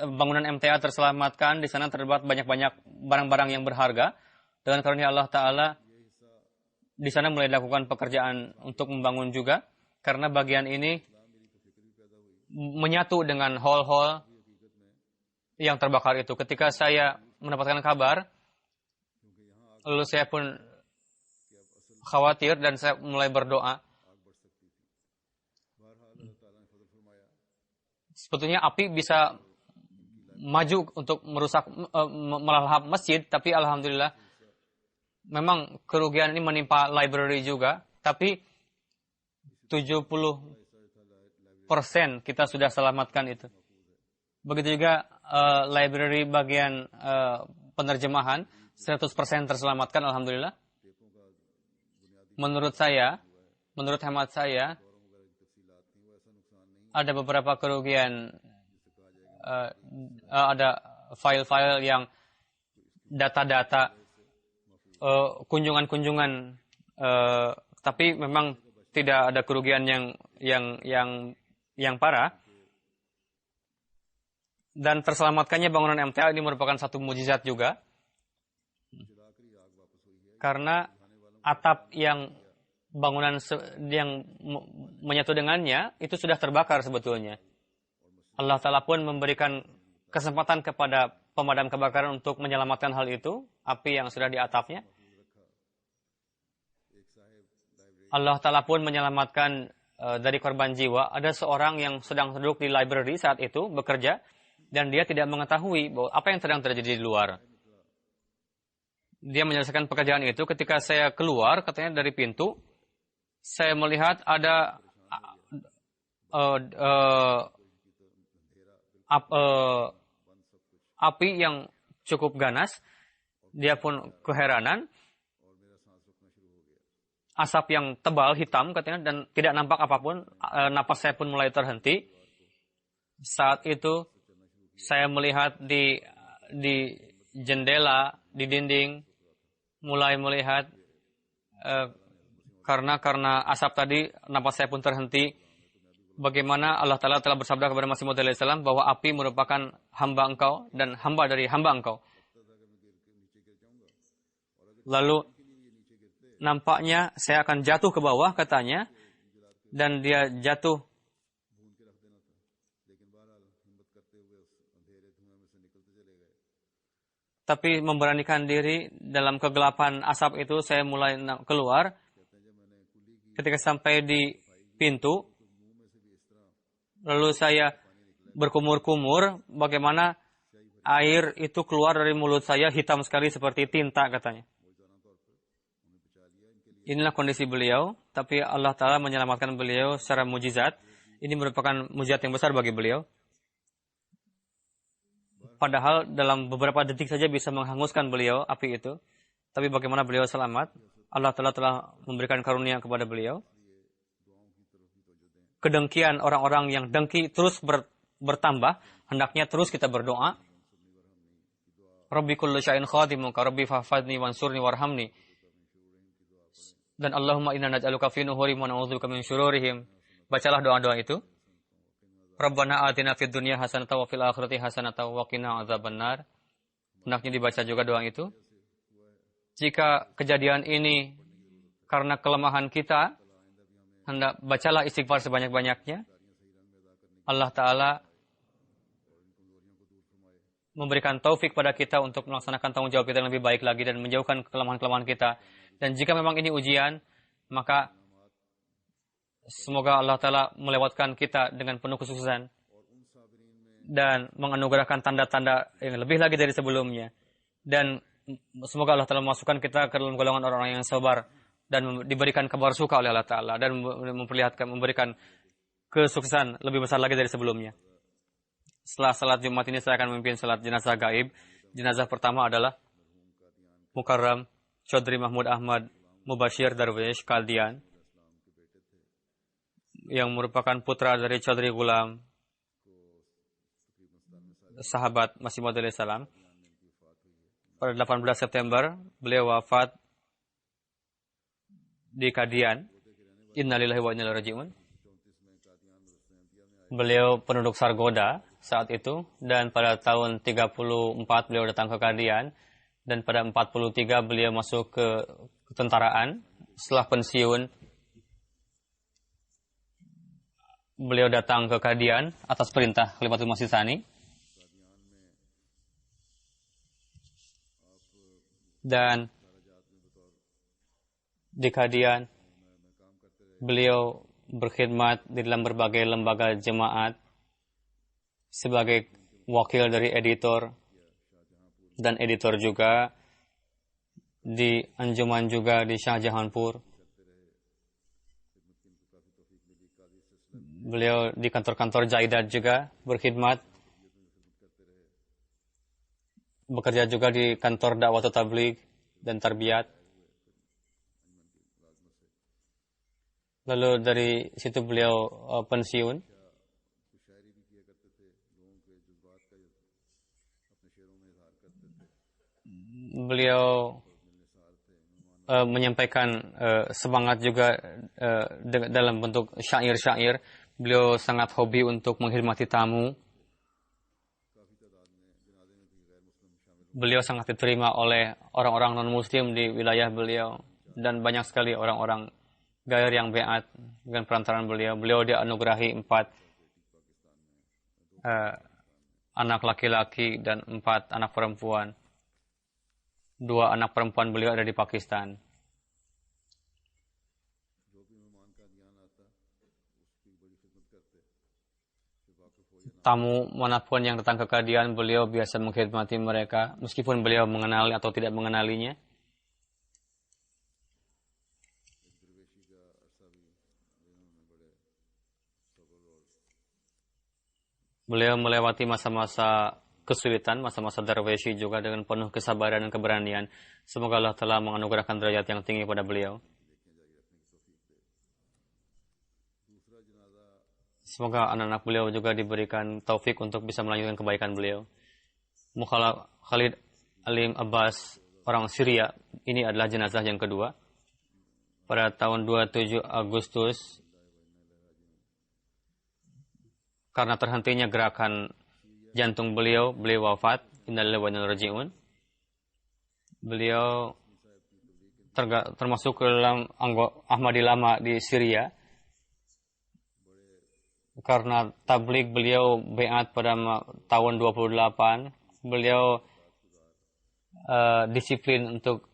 bangunan MTA terselamatkan, di sana terdapat banyak-banyak barang-barang yang berharga. Dengan karunia Allah Ta'ala, di sana mulai dilakukan pekerjaan untuk membangun juga, karena bagian ini menyatu dengan hall-hall yang terbakar itu. Ketika saya mendapatkan kabar, lalu saya pun khawatir dan saya mulai berdoa. Sebetulnya api bisa maju untuk merusak, melahap masjid, tapi alhamdulillah memang kerugian ini menimpa library juga, tapi 70% kita sudah selamatkan itu. Begitu juga library bagian penerjemahan 100% terselamatkan alhamdulillah. Menurut hemat saya, ada beberapa kerugian, ada file-file yang data-data kunjungan-kunjungan, tapi memang tidak ada kerugian yang parah. Dan terselamatkannya bangunan MTA ini merupakan satu mukjizat juga, karena atap yang bangunan yang menyatu dengannya itu sudah terbakar sebetulnya. Allah Ta'ala pun memberikan kesempatan kepada pemadam kebakaran untuk menyelamatkan hal itu, api yang sudah di atapnya. Allah Ta'ala pun menyelamatkan dari korban jiwa. Ada seorang yang sedang duduk di library saat itu, bekerja, dan dia tidak mengetahui bahwa apa yang sedang terjadi di luar. Dia menyelesaikan pekerjaan itu. Ketika saya keluar, katanya dari pintu, saya melihat ada api yang cukup ganas. Dia pun keheranan. Asap yang tebal, hitam katanya, dan tidak nampak apapun. Napas saya pun mulai terhenti. Saat itu, saya melihat di jendela, di dinding, mulai melihat karena asap tadi, napas saya pun terhenti. Bagaimana Allah Ta'ala telah bersabda kepada Masih Maud alaihissalam bahwa api merupakan hamba engkau dan hamba dari hamba engkau. Lalu nampaknya saya akan jatuh ke bawah, katanya. Dan dia jatuh. Tapi memberanikan diri dalam kegelapan asap itu, saya mulai keluar. Ketika sampai di pintu, lalu saya berkumur-kumur, bagaimana air itu keluar dari mulut saya hitam sekali seperti tinta, katanya. Inilah kondisi beliau, tapi Allah Ta'ala menyelamatkan beliau secara mujizat. Ini merupakan mujizat yang besar bagi beliau. Padahal dalam beberapa detik saja bisa menghanguskan beliau api itu. Tapi bagaimana beliau selamat? Allah Ta'ala telah memberikan karunia kepada beliau. Kedengkian orang-orang yang dengki terus bertambah. Hendaknya terus kita berdoa. Rabbi kullu syai'in khadimuka, Rabbi fahfadni wansurni warhamni. Dan Allahumma inna naj'aluka fi nuhurihim wa na'udzubika min syururihim. Bacalah doa-doa itu. Rabbana atina fid dunya hasanatan wa fil akhirati hasanatan wa qina adzabannar. Hendaknya dibaca juga doa itu. Jika kejadian ini karena kelemahan kita, hendak bacalah istighfar sebanyak-banyaknya. Allah Ta'ala memberikan taufik pada kita untuk melaksanakan tanggung jawab kita yang lebih baik lagi dan menjauhkan kelemahan-kelemahan kita. Dan jika memang ini ujian, maka semoga Allah Ta'ala melewatkan kita dengan penuh kesuksesan dan menganugerahkan tanda-tanda yang lebih lagi dari sebelumnya. Dan semoga Allah Ta'ala memasukkan kita ke dalam golongan orang-orang yang sabar dan diberikan kabar suka oleh Allah Ta'ala dan memberikan kesuksesan lebih besar lagi dari sebelumnya. Setelah salat Jumat ini saya akan memimpin salat jenazah gaib. Jenazah pertama adalah Mukarram Chaudhry Mahmud Ahmad Mubashir Darwish Kaldian, yang merupakan putra dari Chaudhry Ghulam, sahabat Masih Maud alaihi salam. Pada 18 September, beliau wafat di Kadian. Innalillahi wa inna ilaihi raji'un. Beliau penduduk Sargoda saat itu, dan pada tahun 34 beliau datang ke Kadian, dan pada 43 beliau masuk ke ketentaraan. Setelah pensiun, beliau datang ke Kadian atas perintah Khalifatul Masih Tsani. Dan di Kadian, beliau berkhidmat di dalam berbagai lembaga jemaat sebagai wakil dari editor dan editor juga di Anjuman juga di Shah Jahanpur. Beliau di kantor-kantor Jaidat juga berkhidmat. Bekerja juga di kantor Da'watut Tabligh dan Tarbiyat. Lalu dari situ beliau pensiun. Beliau menyampaikan semangat juga dalam bentuk syair-syair. Beliau sangat hobi untuk menghormati tamu. Beliau sangat diterima oleh orang-orang non-muslim di wilayah beliau. Dan banyak sekali orang-orang gair yang beat dengan perantaraan beliau. Beliau dianugerahi 4 anak laki-laki dan 4 anak perempuan. 2 anak perempuan beliau ada di Pakistan. Tamu manapun yang datang ke Kadian, beliau biasa mengkhidmati mereka, meskipun beliau mengenali atau tidak mengenalinya. Beliau melewati masa-masa kesulitan, masa-masa darweshi juga dengan penuh kesabaran dan keberanian. Semoga Allah telah menganugerahkan derajat yang tinggi pada beliau. Semoga anak-anak beliau juga diberikan taufik untuk bisa melanjutkan kebaikan beliau. Mukhalaf Khalid Alim Abbas, orang Syria, ini adalah jenazah yang kedua. Pada tahun 27 Agustus, karena terhentinya gerakan jantung beliau wafat. Innalillahi wa inna ilaihi raji'un. Beliau termasuk ke dalam Ahmadi lama di Syria. Karena tabligh beliau baiat pada tahun 28, beliau disiplin untuk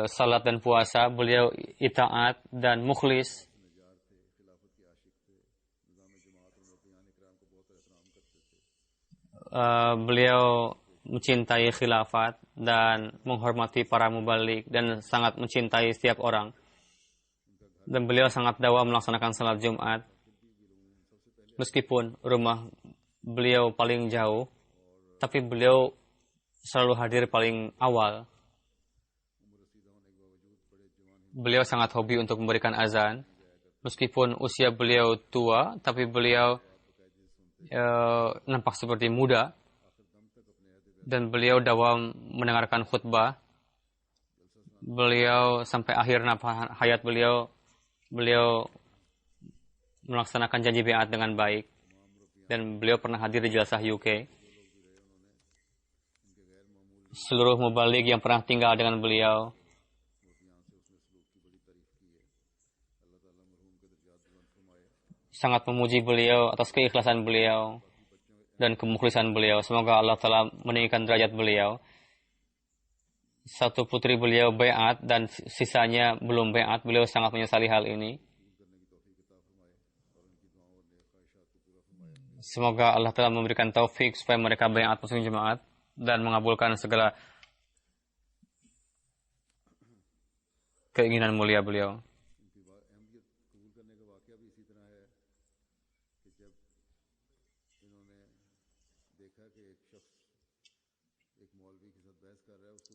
salat dan puasa, beliau itaat dan mukhlis. Beliau mencintai khilafat dan menghormati para mubalik dan sangat mencintai setiap orang. Dan beliau sangat dawam melaksanakan salat Jumat. Meskipun rumah beliau paling jauh, tapi beliau selalu hadir paling awal. Beliau sangat hobi untuk memberikan azan. Meskipun usia beliau tua, tapi beliau nampak seperti muda. Dan beliau dawam mendengarkan khutbah. Beliau sampai akhir hayat beliau melaksanakan janji baiat dengan baik. Dan beliau pernah hadir di Jalsah UK. Seluruh mubalik yang pernah tinggal dengan beliau sangat memuji beliau atas keikhlasan beliau dan kemukhlisan beliau. Semoga Allah Ta'ala meninggikan derajat beliau. Satu putri beliau baiat dan sisanya belum baiat. Beliau sangat menyesali hal ini. Semoga Allah Ta'ala memberikan taufik supaya mereka baiat muslim jemaat dan mengabulkan segala keinginan mulia beliau.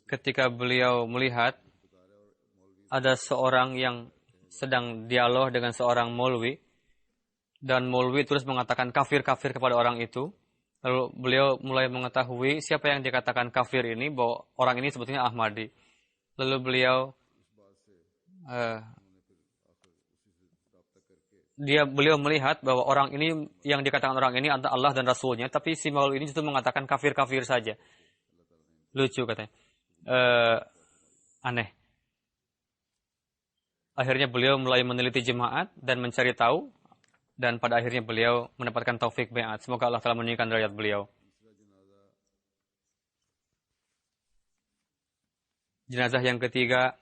Ketika beliau melihat ada seorang yang sedang dialog dengan seorang maulwi, dan maulwi terus mengatakan kafir-kafir kepada orang itu, lalu beliau mulai mengetahui siapa yang dikatakan kafir ini, bahwa orang ini sebetulnya Ahmadi. Lalu beliau melihat bahwa orang ini, yang dikatakan orang ini adalah Allah dan Rasulnya, tapi si maulwi ini justru mengatakan kafir-kafir saja. Lucu katanya. Aneh. Akhirnya beliau mulai meneliti jemaat dan mencari tahu, dan pada akhirnya beliau mendapatkan taufik baiat. Semoga Allah telah meninggikan derajat beliau. Jenazah yang ketiga,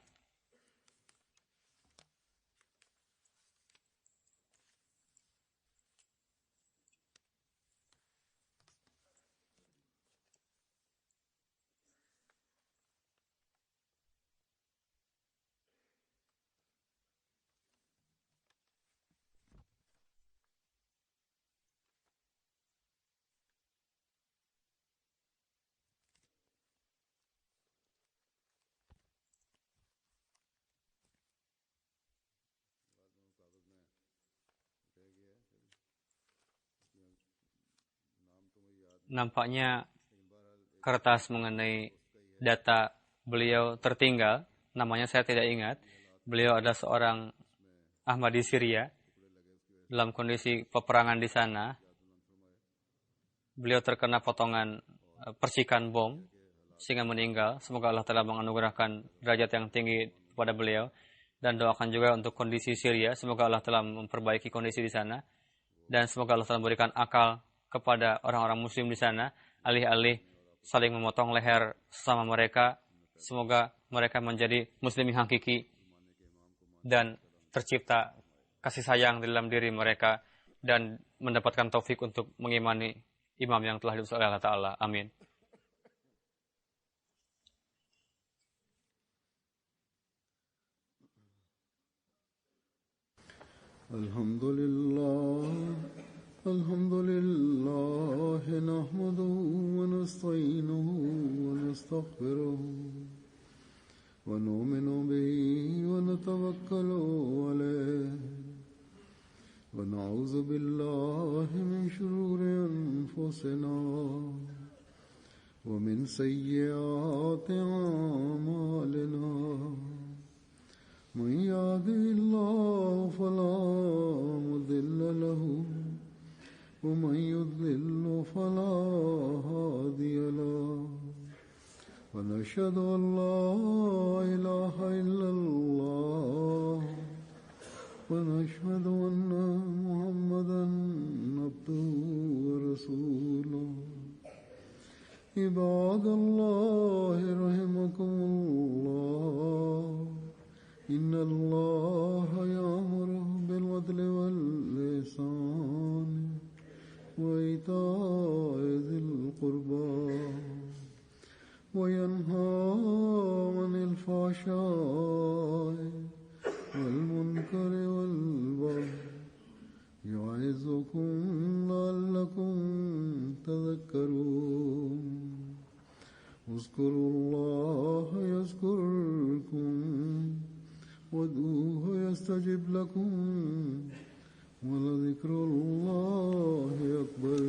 nampaknya kertas mengenai data beliau tertinggal. Namanya saya tidak ingat. Beliau adalah seorang Ahmadi Syria. Dalam kondisi peperangan di sana, beliau terkena potongan percikan bom sehingga meninggal. Semoga Allah telah menganugerahkan derajat yang tinggi kepada beliau. Dan doakan juga untuk kondisi Syria. Semoga Allah telah memperbaiki kondisi di sana. Dan semoga Allah telah memberikan akal kepada orang-orang muslim di sana, alih-alih saling memotong leher sesama mereka. Semoga mereka menjadi muslim yang hakiki dan tercipta kasih sayang di dalam diri mereka dan mendapatkan taufik untuk mengimani imam yang telah diutus oleh Allah Ta'ala. Amin. الحمد لله نحمده ونستعينه ونستغفره ونؤمن به ونتوكل عليه ونعوذ بالله من شرور أنفسنا ومن سيئات أعمالنا من يهده الله فلا مضل له ومن يضلل فلا هادي له ونشهد أن لا إله إلا الله عباد الله رحمكم الله إن الله يأمر بالعدل والإحسان وإيتاء ذي القربى وينهى عن الفحشاء والمنكر والبغي يعظكم لعلكم تذكرون اذكروا الله يذكركم وادعوه يستجب لكم ولذكر الله أكبر